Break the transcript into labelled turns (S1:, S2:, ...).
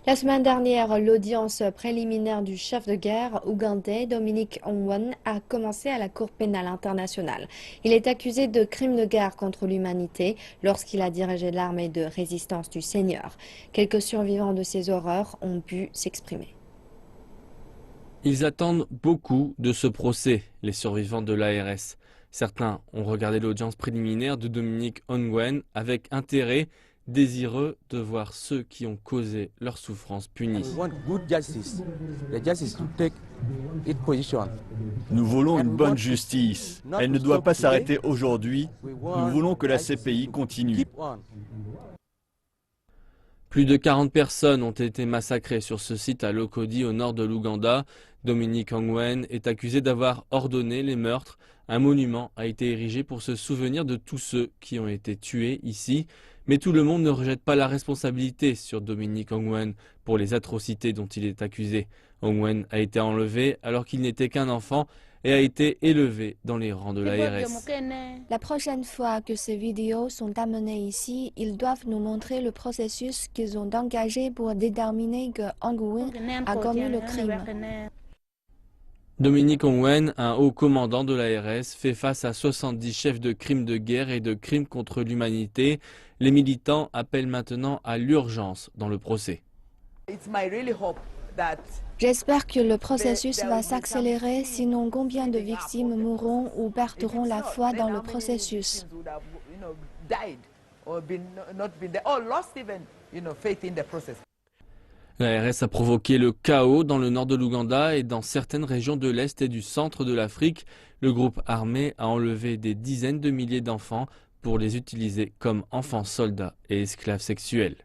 S1: La semaine dernière, l'audience préliminaire du chef de guerre ougandais Dominic Ongwen a commencé à la Cour pénale internationale. Il est accusé de crimes de guerre contre l'humanité lorsqu'il a dirigé l'armée de résistance du Seigneur. Quelques survivants de ces horreurs ont pu s'exprimer.
S2: Ils attendent beaucoup de ce procès, les survivants de l'ARS. Certains ont regardé l'audience préliminaire de Dominic Ongwen avec intérêt, désireux de voir ceux qui ont causé leur souffrance punis.
S3: Nous voulons une bonne justice. Elle ne doit pas s'arrêter aujourd'hui. Nous voulons que la CPI continue.
S2: Plus de 40 personnes ont été massacrées sur ce site à Lokodi au nord de l'Ouganda. Dominic Ongwen est accusé d'avoir ordonné les meurtres. Un monument a été érigé pour se souvenir de tous ceux qui ont été tués ici. Mais tout le monde ne rejette pas la responsabilité sur Dominic Ongwen pour les atrocités dont il est accusé. Ongwen a été enlevé alors qu'il n'était qu'un enfant et a été élevé dans les rangs de l'ARS.
S1: La prochaine fois que ces vidéos sont amenées ici, ils doivent nous montrer le processus qu'ils ont engagé pour déterminer que Ongwen a commis le crime.
S2: Dominic Ongwen, un haut commandant de l'ARS, fait face à 70 chefs de crimes de guerre et de crimes contre l'humanité. Les militants appellent maintenant à l'urgence dans le procès.
S1: J'espère que le processus va s'accélérer, sinon combien de victimes mourront ou perdront la foi dans le processus.
S2: L'ARS a provoqué le chaos dans le nord de l'Ouganda et dans certaines régions de l'Est et du centre de l'Afrique. Le groupe armé a enlevé des dizaines de milliers d'enfants pour les utiliser comme enfants soldats et esclaves sexuels.